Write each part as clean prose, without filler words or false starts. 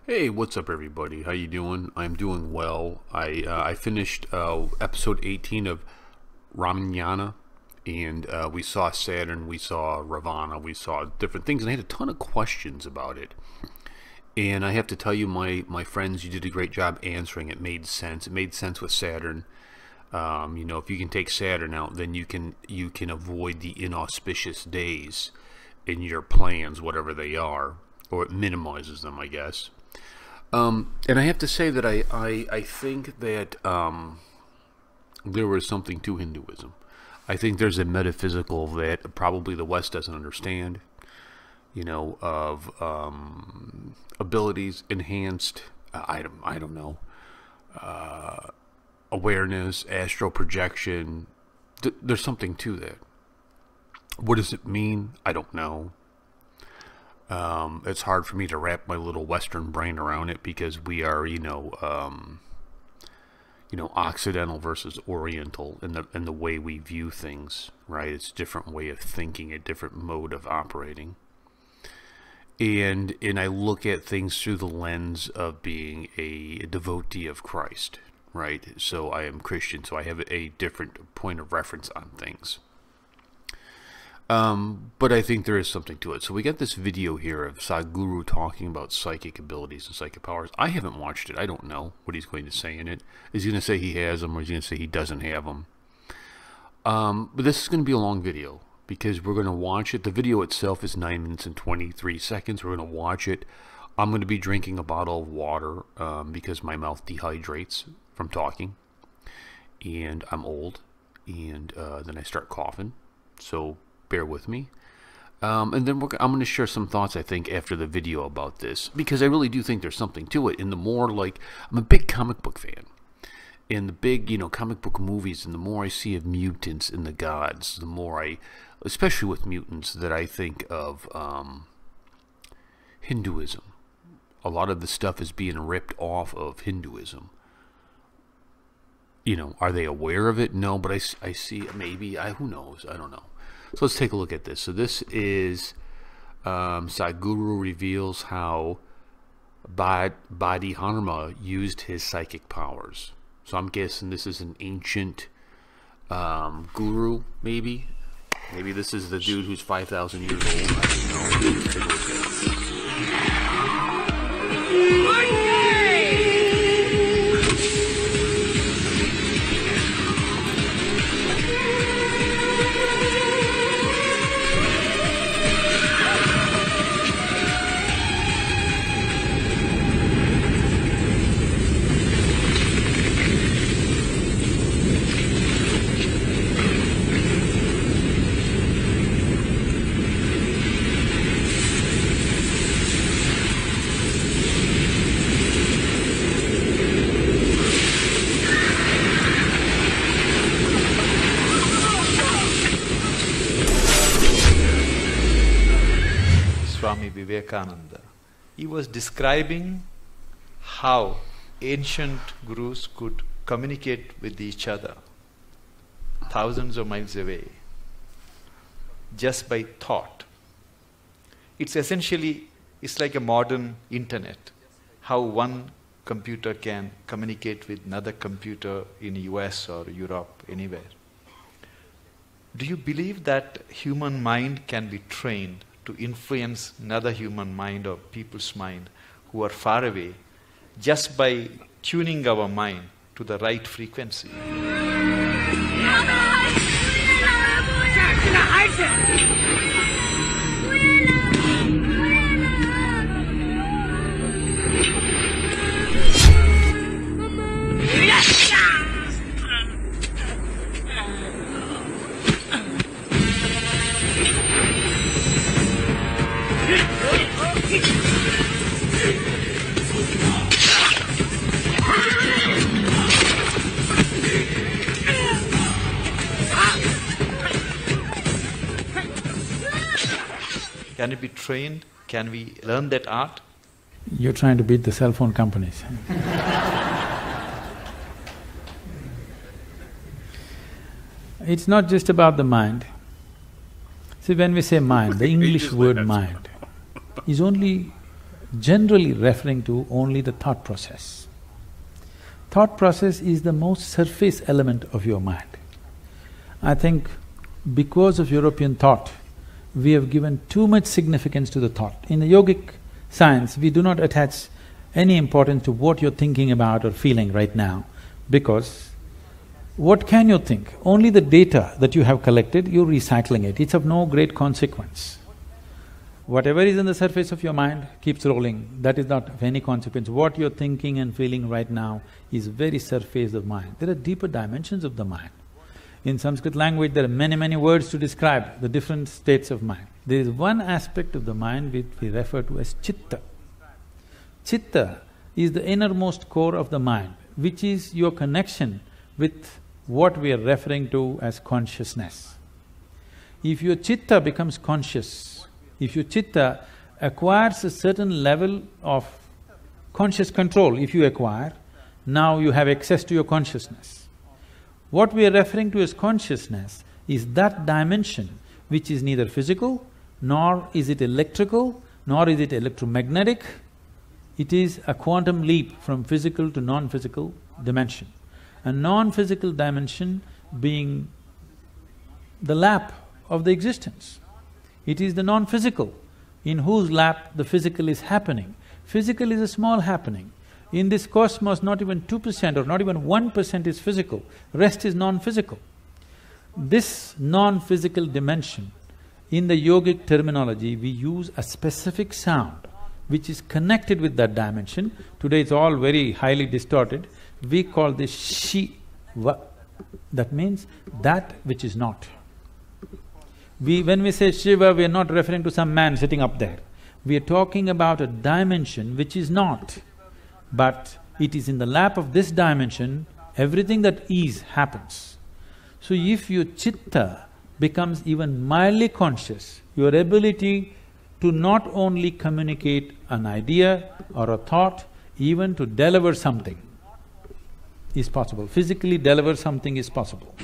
Hey, what's up, everybody? How you doing? I'm doing well. I finished episode 18 of Ramayana, and we saw Saturn, we saw Ravana, we saw different things, and I had a ton of questions about it. And I have to tell you, my friends, you did a great job answering. It made sense. It made sense with Saturn. If you can take Saturn out, then you can avoid the inauspicious days in your plans, whatever they are, or it minimizes them, I guess. And I have to say that I think that there was something to Hinduism. I think there's a metaphysical that probably the West doesn't understand, of abilities, enhanced, I don't know, awareness, astral projection. There's something to that. What does it mean? I don't know. It's hard for me to wrap my little Western brain around it because we are, Occidental versus Oriental in the way we view things, right? It's a different way of thinking, a different mode of operating. And I look at things through the lens of being a devotee of Christ, right? So I am Christian, so I have a different point of reference on things. But I think there is something to it. So we got this video here of Sadhguru talking about psychic abilities and psychic powers. I haven't watched it. I don't know what he's going to say in it. Is he going to say he has them, or is he going to say he doesn't have them? But this is going to be a long video because we're going to watch it. The video itself is 9 minutes and 23 seconds. We're going to watch it. I'm going to be drinking a bottle of water because my mouth dehydrates from talking. And I'm old. And then I start coughing. So bear with me. And then I'm going to share some thoughts, I think, after the video about this, because I really do think there's something to it. And the more, I'm a big comic book fan. And the big, comic book movies, and the more I see of mutants and the gods, the more especially with mutants, that I think of Hinduism. A lot of the stuff is being ripped off of Hinduism. Are they aware of it? No, but I see, maybe, who knows? I don't know. So let's take a look at this. So this is Sadhguru reveals how BODIDHARMA used his psychic powers. So I'm guessing this is an ancient guru, maybe. Maybe this is the dude who's 5,000 years old. I don't know. Take a look at it. Swami Vivekananda. He was describing how ancient gurus could communicate with each other thousands of miles away just by thought. It's like a modern internet, how one computer can communicate with another computer in US or Europe, anywhere. Do you believe that human mind can be trained to influence another human mind or people's mind who are far away just by tuning our mind to the right frequency? Can it be trained? Can we learn that art? You're trying to beat the cell phone companies. It's not just about the mind. See, when we say mind, the English word mind is only generally referring to only the thought process. Thought process is the most surface element of your mind. I think because of European thought, we have given too much significance to the thought. In the yogic science, we do not attach any importance to what you're thinking about or feeling right now, because what can you think? Only the data that you have collected, you're recycling it. It's of no great consequence. Whatever is on the surface of your mind keeps rolling, that is not of any consequence. What you're thinking and feeling right now is very surface of mind. There are deeper dimensions of the mind. In Sanskrit language, there are many words to describe the different states of mind. There is one aspect of the mind which we refer to as chitta. Chitta is the innermost core of the mind, which is your connection with what we are referring to as consciousness. If your chitta becomes conscious, if your chitta acquires a certain level of conscious control, if you acquire, now you have access to your consciousness. What we are referring to as consciousness is that dimension which is neither physical, nor is it electrical, nor is it electromagnetic. It is a quantum leap from physical to non-physical dimension. A non-physical dimension being the lap of the existence. It is the non-physical in whose lap the physical is happening. Physical is a small happening. In this cosmos, not even 2% or not even 1% is physical, rest is non-physical. This non-physical dimension, in the yogic terminology, we use a specific sound which is connected with that dimension. Today it's all very highly distorted. We call this Shiva. That means that which is not. When we say Shiva, we are not referring to some man sitting up there. We are talking about a dimension which is not, but it is in the lap of this dimension, everything that is happens. So if your chitta becomes even mildly conscious, your ability to not only communicate an idea or a thought, even to deliver something is possible. Physically deliver something is possible.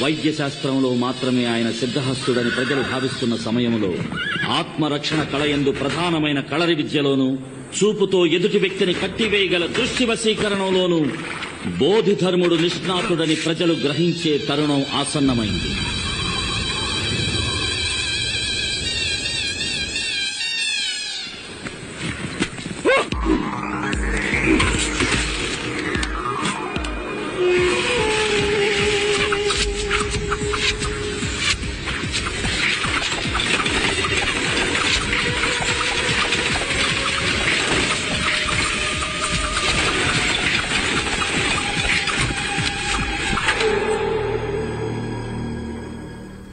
వైద్యశాస్త్రంలో మాత్రమే ఆయన సిద్ధహస్తుడని ప్రజలు భావిస్తున్న సమయంలో ఆత్మరక్షణ కళయందు ప్రధానమైన కళరి విద్యలోనూ చూపుతో ఎదుటి వ్యక్తిని కట్టివేయగల దృష్టి వశీకరణలోనూ బోధిధర్ముడు నిష్ణాతుడని ప్రజలు గ్రహించే తరుణం ఆసన్నమైంది.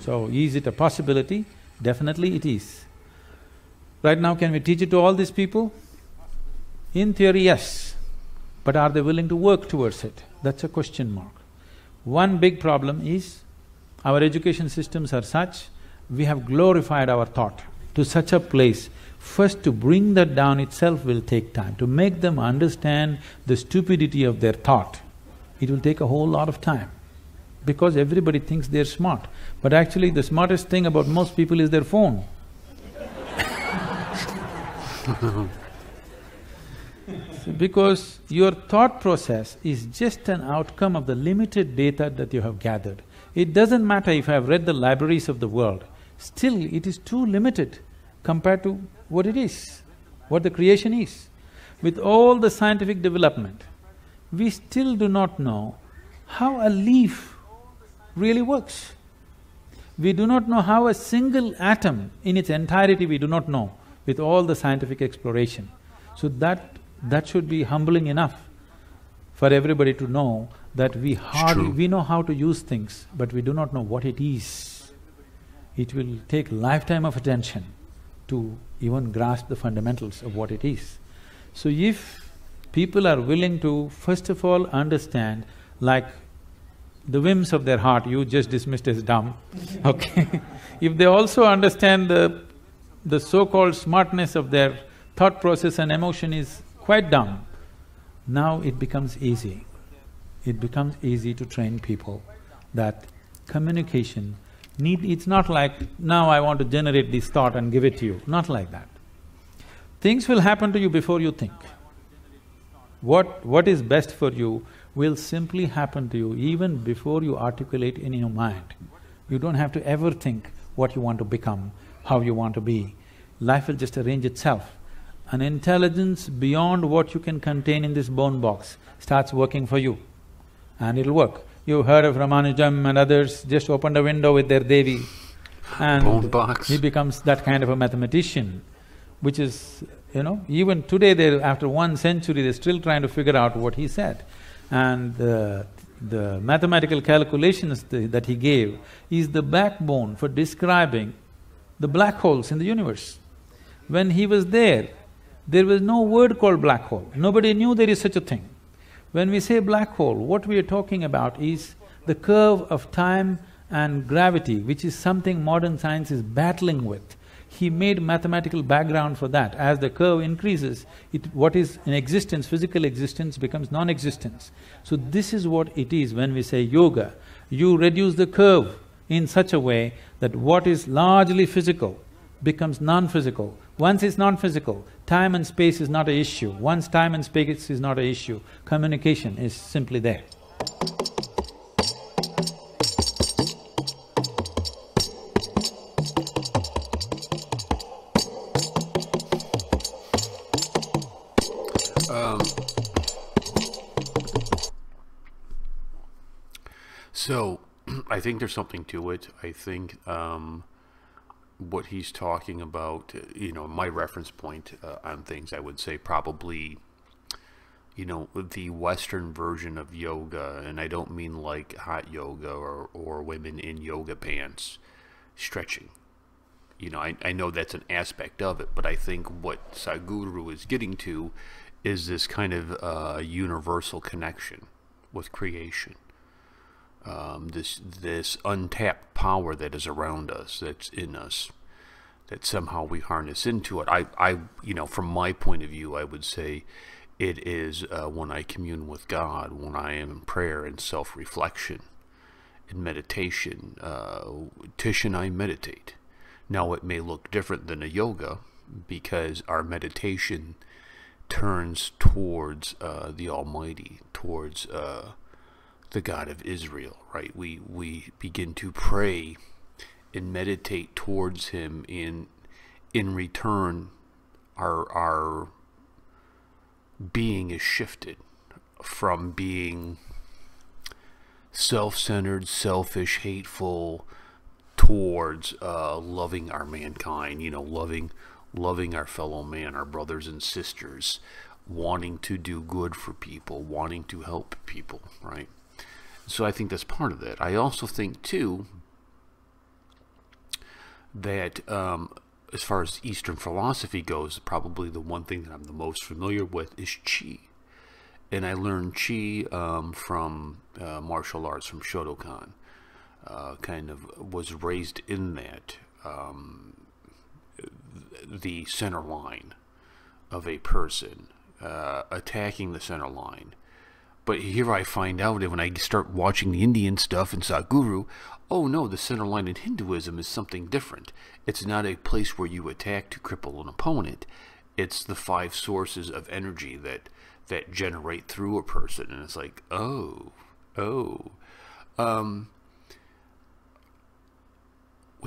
So, is it a possibility? Definitely it is. Right now, can we teach it to all these people? In theory, yes. But are they willing to work towards it? That's a question mark. One big problem is, our education systems are such, we have glorified our thought to such a place. First, to bring that down itself will take time. To make them understand the stupidity of their thought, it will take a whole lot of time. Because everybody thinks they're smart, but actually the smartest thing about most people is their phone. Because your thought process is just an outcome of the limited data that you have gathered. It doesn't matter if I have read the libraries of the world, still it is too limited compared to what it is, what the creation is. With all the scientific development, we still do not know how a leaf really works. We do not know how a single atom in its entirety we do not know with all the scientific exploration. So that should be humbling enough for everybody to know that we know how to use things, but we do not know what it is. It will take lifetime of attention to even grasp the fundamentals of what it is. So if people are willing to first of all understand, like the whims of their heart you just dismissed as dumb, okay? If they also understand the so-called smartness of their thought process and emotion is quite dumb, now it becomes easy. It becomes easy to train people that communication it's not like, now I want to generate this thought and give it to you, not like that. Things will happen to you before you think. What is best for you will simply happen to you even before you articulate in your mind. You don't have to ever think what you want to become, how you want to be. Life will just arrange itself. An intelligence beyond what you can contain in this bone box starts working for you, and it'll work. You heard of Ramanujam and others, just opened a window with their Devi and bone box. He becomes that kind of a mathematician, which is, even today after 1 century they're still trying to figure out what he said. And the mathematical calculations that he gave is the backbone for describing the black holes in the universe. When he was there was no word called black hole, nobody knew there is such a thing. When we say black hole, what we are talking about is the curve of time and gravity, which is something modern science is battling with. He made mathematical background for that. As the curve increases, what is in existence, physical existence, becomes non-existence. So this is what it is when we say yoga. You reduce the curve in such a way that what is largely physical becomes non-physical. Once it's non-physical, time and space is not an issue. Once time and space is not an issue, communication is simply there. So, I think there's something to it. I think what he's talking about, my reference point on things, I would say probably, the Western version of yoga, and I don't mean like hot yoga or women in yoga pants stretching. I know that's an aspect of it, but I think what Sadhguru is getting to is this kind of universal connection with creation. This untapped power that is around us, that's in us, that somehow we harness into it. From my point of view, I would say it is when I commune with God, when I am in prayer and self-reflection, in meditation. Tish and I meditate. Now it may look different than a yoga because our meditation turns towards the Almighty, towards the God of Israel, right? We begin to pray and meditate towards Him. In return, our being is shifted from being self-centered, selfish, hateful, towards loving our mankind. Loving our fellow man, our brothers and sisters, wanting to do good for people, wanting to help people, right? So I think that's part of that. I also think, too, that as far as Eastern philosophy goes, probably the one thing that I'm the most familiar with is Qi. And I learned Qi from martial arts, from Shotokan. Kind of was raised in that, the center line of a person, attacking the center line. But here I find out that when I start watching the Indian stuff and Sadhguru, oh no, the center line in Hinduism is something different. It's not a place where you attack to cripple an opponent. It's the 5 sources of energy that generate through a person. And it's like,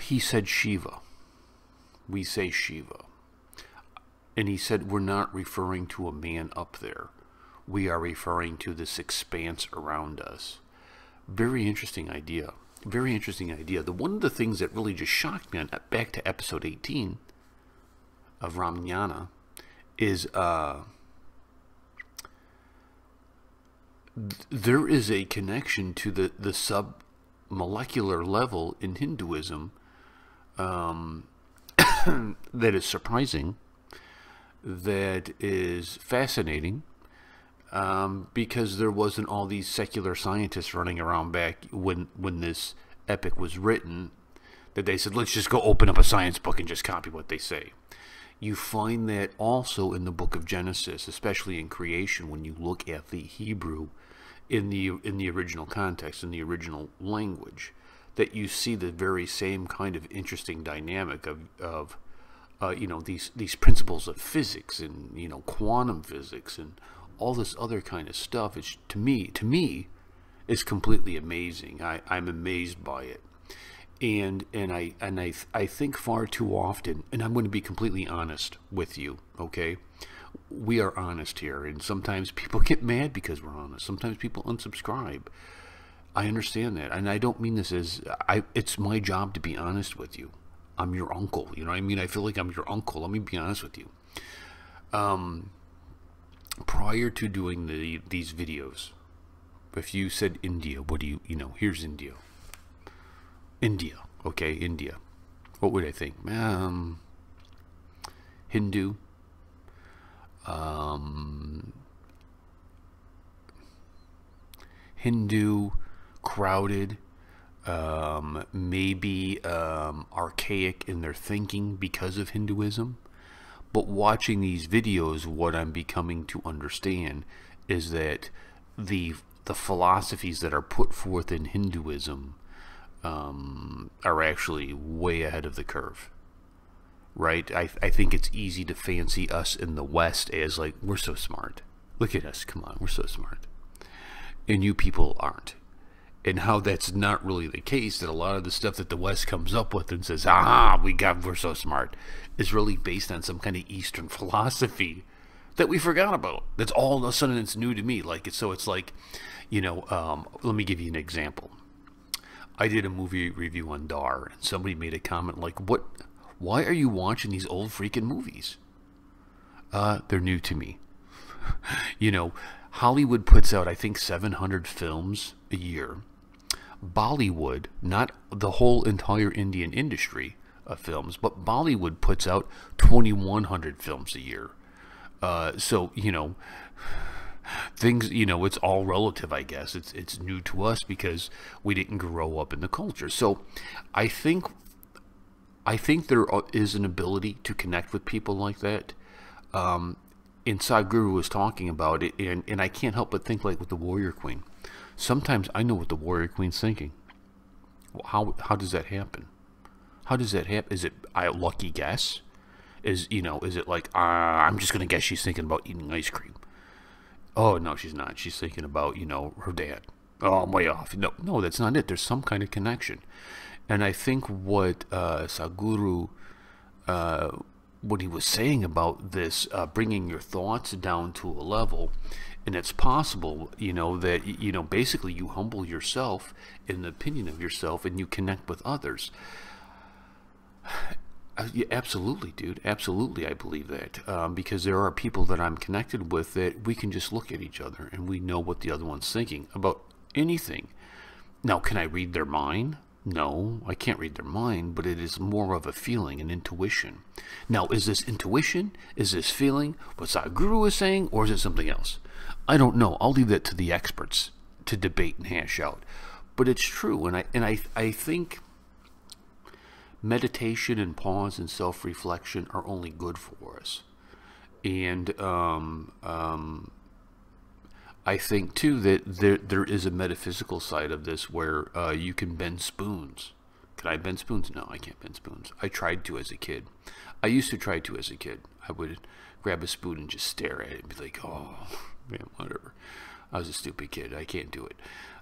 he said Shiva. We say Shiva. And he said we're not referring to a man up there. We are referring to this expanse around us. Very interesting idea. Very interesting idea. One of the things that really just shocked me, back to episode 18 of Ramayana, is there is a connection to the sub-molecular level in Hinduism that is surprising, that is fascinating. because there wasn't all these secular scientists running around back when this epic was written, that they said, let's just go open up a science book and just copy what they say. You find that also in the book of Genesis, especially in creation, when you look at the Hebrew in the original context, in the original language, that you see the very same kind of interesting dynamic of you know, these principles of physics and, you know, quantum physics and all this other kind of stuff. It's to me is completely amazing. I'm amazed by it. And I think far too often, and I'm going to be completely honest with you, okay? We are honest here, and sometimes people get mad because we're honest. Sometimes people unsubscribe. I understand that, and I don't mean this as it's my job to be honest with you. I'm your uncle, you know what I mean? I feel like I'm your uncle. Let me be honest with you. Prior to doing these videos, if you said India, what do you know, here's India. India, okay, India. What would I think? Hindu. Hindu, crowded, maybe archaic in their thinking because of Hinduism. But watching these videos, what I'm becoming to understand is that the philosophies that are put forth in Hinduism are actually way ahead of the curve, right? I think it's easy to fancy us in the West as like, we're so smart. Look at us, come on, we're so smart. And you people aren't. And how that's not really the case, that a lot of the stuff that the West comes up with and says, we're so smart, is really based on some kind of Eastern philosophy that we forgot about. That's all of a sudden it's new to me. Like it's like, you know, let me give you an example. I did a movie review on Dar, and somebody made a comment like, why are you watching these old freaking movies? They're new to me. You know, Hollywood puts out, I think, 700 films a year. Bollywood, not the whole entire Indian industry of films, but Bollywood puts out 2,100 films a year. So, you know, things, you know, it's all relative, I guess. It's new to us because we didn't grow up in the culture. So I think there is an ability to connect with people like that. And Sadhguru was talking about it, and I can't help but think like with the Warrior Queen. Sometimes I know what the Warrior Queen's thinking. How does that happen? How does that happen? Is it a lucky guess? Is it like, I'm just going to guess she's thinking about eating ice cream? Oh, no, she's not. She's thinking about, you know, her dad. Oh, I'm way off. No, that's not it. There's some kind of connection. And I think what Sadhguru, what he was saying about this, bringing your thoughts down to a level, and it's possible, you know, that, you know, basically you humble yourself in the opinion of yourself and you connect with others. Yeah, absolutely, dude. Absolutely, I believe that. Because there are people that I'm connected with that we can just look at each other and we know what the other one's thinking about anything. Now, can I read their mind? No, I can't read their mind, but it is more of a feeling, an intuition. Now, is this intuition? Is this feeling what Sadhguru is saying, or is it something else? I don't know. I'll leave that to the experts to debate and hash out. But it's true, and I think meditation and pause and self-reflection are only good for us. And I think too that there is a metaphysical side of this where you can bend spoons. Can I bend spoons? No, I can't bend spoons. I tried to as a kid. I used to try to as a kid. I would grab a spoon and just stare at it and be like, oh, man, whatever. I was a stupid kid. I can't do it.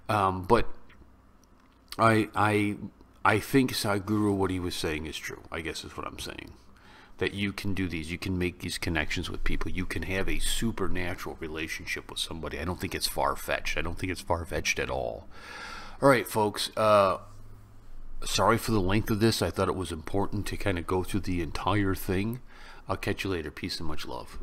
But I think Sadhguru, what he was saying is true, I guess is what I'm saying. That you can do these, you can make these connections with people, you can have a supernatural relationship with somebody. I don't think it's far-fetched. I don't think it's far-fetched at all. All right, folks, sorry for the length of this. I thought it was important to kind of go through the entire thing. I'll catch you later. Peace and much love.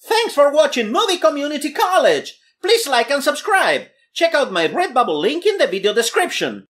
Thanks for watching Movie Community College. Please like and subscribe. Check out my Redbubble link in the video description.